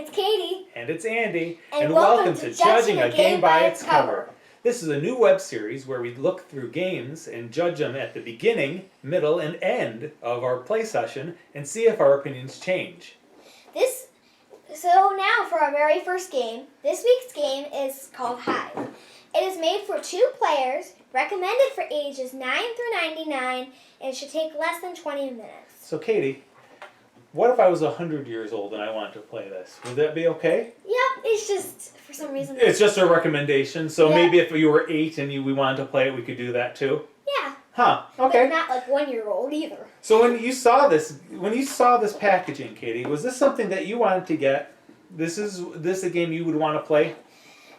It's Katie. And it's Andy. And welcome to Judging a Game by its Cover. This is a new web series where we look through games and judge them at the beginning, middle, and end of our play session and see if our opinions change. So now for our very first game. This week's game is called Hive. It is made for 2 players, recommended for ages 9 through 99, and it should take less than 20 minutes. So Katie, what if I was 100 years old and I wanted to play this? Would that be okay? Yep, it's just, for some reason... It's just a recommendation, so yeah. Maybe if you were 8 and we wanted to play it, we could do that too? Yeah. Huh, okay. But not like 1-year-old either. So when you saw this packaging, Katie, was this something that you wanted to get? This a game you would want to play?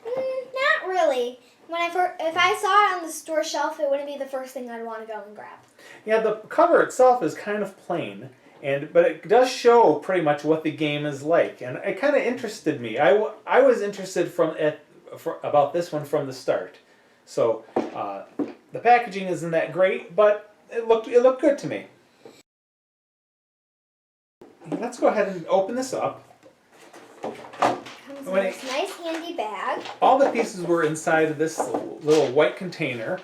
Not really. If I saw it on the store shelf, it wouldn't be the first thing I'd want to go and grab. Yeah, the cover itself is kind of plain, but it does show pretty much what the game is like, and it kind of interested me. I was interested about this one from the start. So the packaging isn't that great, but it looked good to me. Let's go ahead and open this up. Comes in this nice handy bag. All the pieces were inside of this little white container,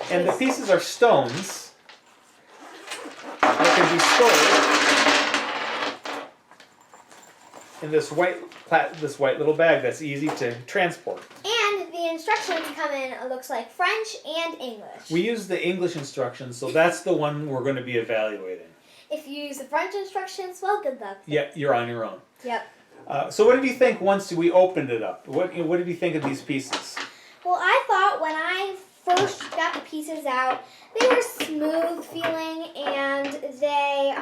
and the pieces are stones that can be stored in this white little bag that's easy to transport. And the instructions come in, it looks like French and English. We use the English instructions, so that's the one we're going to be evaluating. If you use the French instructions, well, good luck. Yeah, you're on your own. Yep. So what did you think once we opened it up? What did you think of these pieces? Well, I thought when I first got the pieces out, they were smooth feeling, and they,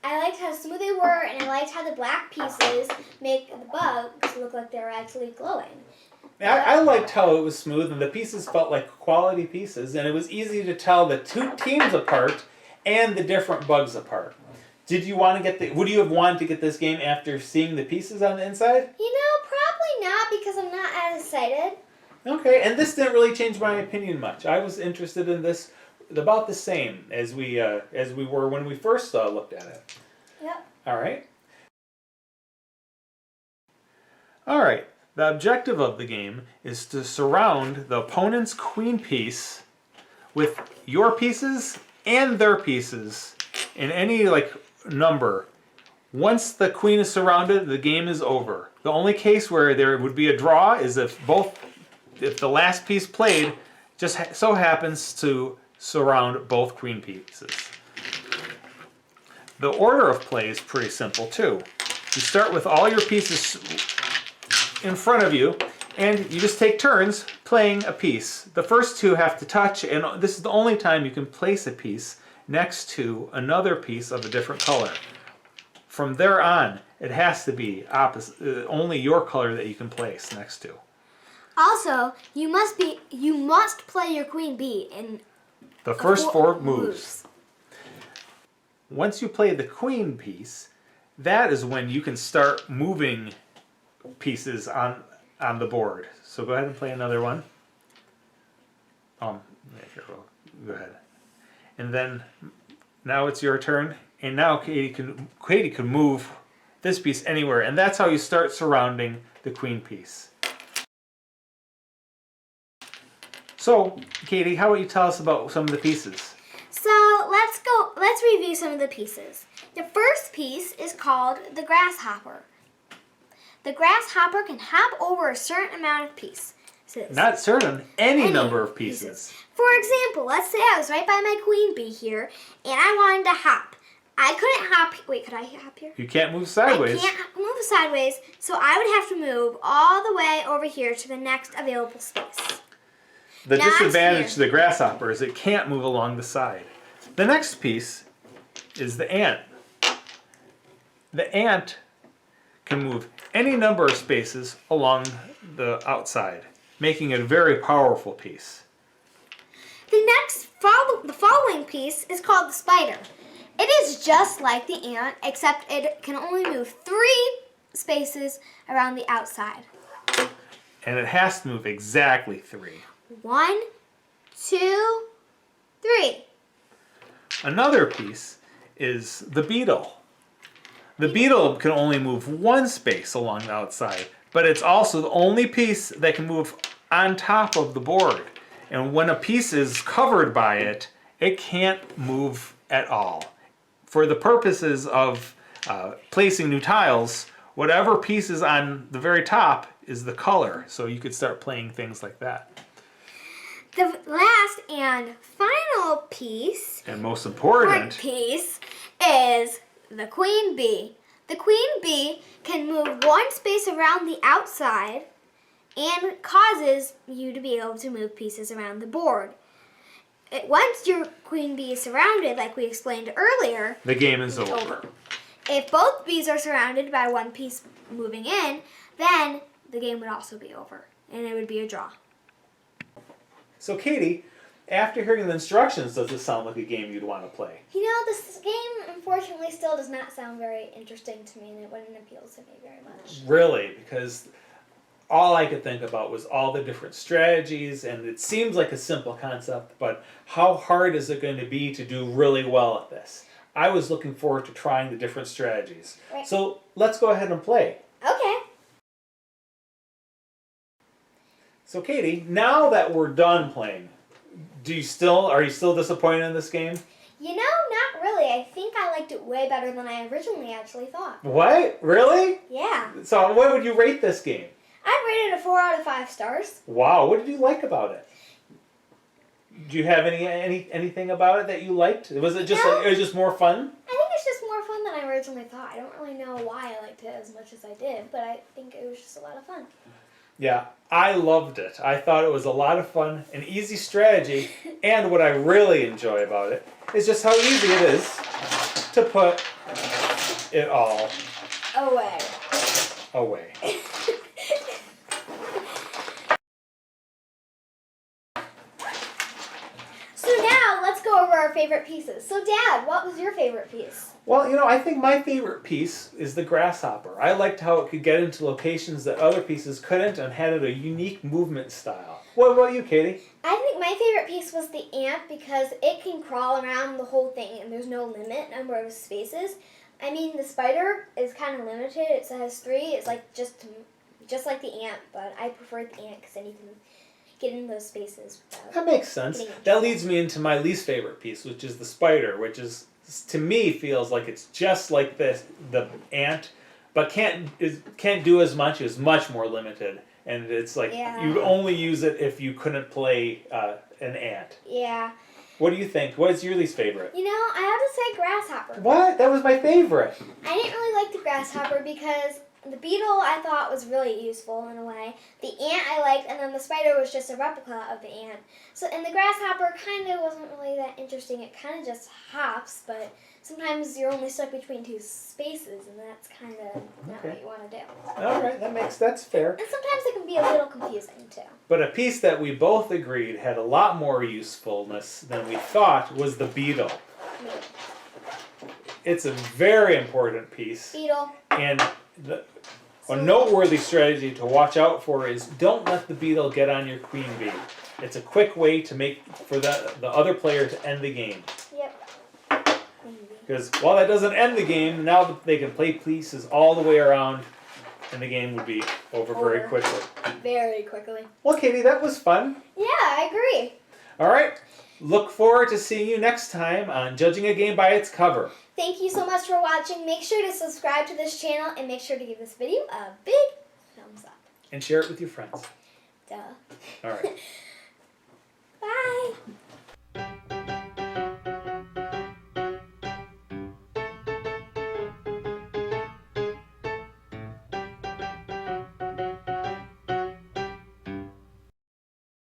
I liked how smooth they were, and I liked how the black pieces make the bugs look like they're actually glowing. I liked how it was smooth, and the pieces felt like quality pieces, and it was easy to tell the 2 teams apart and the different bugs apart. Would you have wanted to get this game after seeing the pieces on the inside? Probably not, because I'm not as excited. Okay, and this didn't really change my opinion much. I was interested in this about the same as we were when we first looked at it. Yep. All right. All right. The objective of the game is to surround the opponent's queen piece with your pieces and their pieces in any number. Once the queen is surrounded, the game is over. The only case where there would be a draw is if the last piece played just so happens to surround both queen pieces. The order of play is pretty simple too. You start with all your pieces in front of you, and you just take turns playing a piece. The first 2 have to touch, and this is the only time you can place a piece next to another piece of a different color. From there on, it has to be opposite, only your color that you can place next to. Also, you must play your queen bee in the first 4 moves. Once you play the queen piece, that is when you can start moving pieces on the board. So go ahead and play another one. Go ahead. And then now it's your turn, and now Katie can move this piece anywhere, and that's how you start surrounding the queen piece. So, Katie, how about you tell us about some of the pieces? So let's review some of the pieces. The first piece is called the grasshopper. The grasshopper can hop over a certain amount of pieces. Not certain, any number of pieces. For example, let's say I was right by my queen bee here, and I wanted to hop. I couldn't hop. Wait, could I hop here? You can't move sideways. I can't move sideways, so I would have to move all the way over here to the next available space. The disadvantage to the grasshopper is it can't move along the side. The next piece is the ant. The ant can move any number of spaces along the outside, making it a very powerful piece. The following piece is called the spider. It is just like the ant, except it can only move 3 spaces around the outside. And it has to move exactly 3. 1, 2, 3. Another piece is the beetle. The beetle can only move one space along the outside, but it's also the only piece that can move on top of the board. And when a piece is covered by it, it can't move at all. For the purposes of placing new tiles, whatever piece is on the very top is the color. So you could start playing things like that. The last and final piece, And most important, piece, is the queen bee. The queen bee can move one space around the outside and causes you to be able to move pieces around the board. Once your queen bee is surrounded, like we explained earlier, the game is over. If both bees are surrounded by one piece moving in, then the game would also be over, and it would be a draw. So Katie, after hearing the instructions, does this sound like a game you'd want to play? You know, this game, unfortunately, still does not sound very interesting to me, and it wouldn't appeal to me very much. Really? Because all I could think about was all the different strategies, and it seems like a simple concept, but how hard is it going to be to do really well at this? I was looking forward to trying the different strategies. Right. So let's go ahead and play. Okay. So Katie, now that we're done playing, are you still disappointed in this game? You know, not really. I think I liked it way better than I originally actually thought. What? Really? Yeah. So what would you rate this game? I'd rate it a 4 out of 5 stars. Wow, what did you like about it? Do you have anything about it that you liked? Was it just No. it was just more fun? I think it's just more fun than I originally thought. I don't really know why I liked it as much as I did, but I think it was just a lot of fun. Yeah, I loved it. I thought it was a lot of fun, an easy strategy, and what I really enjoy about it is just how easy it is to put it all Away. away. So now let's go over our favorite pieces. So Dad, what was your favorite piece? Well, I think my favorite piece is the grasshopper. I liked how it could get into locations that other pieces couldn't and had a unique movement style. What about you, Katie? I think my favorite piece was the ant because it can crawl around the whole thing and there's no limit number of spaces. I mean, the spider is kind of limited. It says 3. It's like just like the ant, but I prefer the ant because then you can get in those spaces. That makes sense. That leads me into my least favorite piece, which is the spider, which is, to me, feels like it's just like the ant, but can't do as much. Is much more limited, and it's like you'd only use it if you couldn't play an ant. Yeah. What do you think? What's your least favorite? You know, I have to say grasshopper. What? That was my favorite. I didn't really like the grasshopper because the beetle I thought was really useful in a way. The ant I liked, and then the spider was just a replica of the ant. So, and the grasshopper kind of wasn't really that interesting. It kind of just hops, but sometimes you're only stuck between 2 spaces, and that's kind of not what you want to do. All right, that's fair. And sometimes it can be a little confusing too. But a piece that we both agreed had a lot more usefulness than we thought was the beetle. It's a very important piece. Beetle. And a noteworthy strategy to watch out for is don't let the beetle get on your queen bee. It's a quick way to make for the other player to end the game. Yep. Because while that doesn't end the game, now they can play pieces all the way around, and the game would be over very quickly. Very quickly. Well, Katie, that was fun. Yeah, I agree. All right. Look forward to seeing you next time on Judging a Game by Its Cover. Thank you so much for watching. Make sure to subscribe to this channel and make sure to give this video a big thumbs up. And share it with your friends. Duh. All right.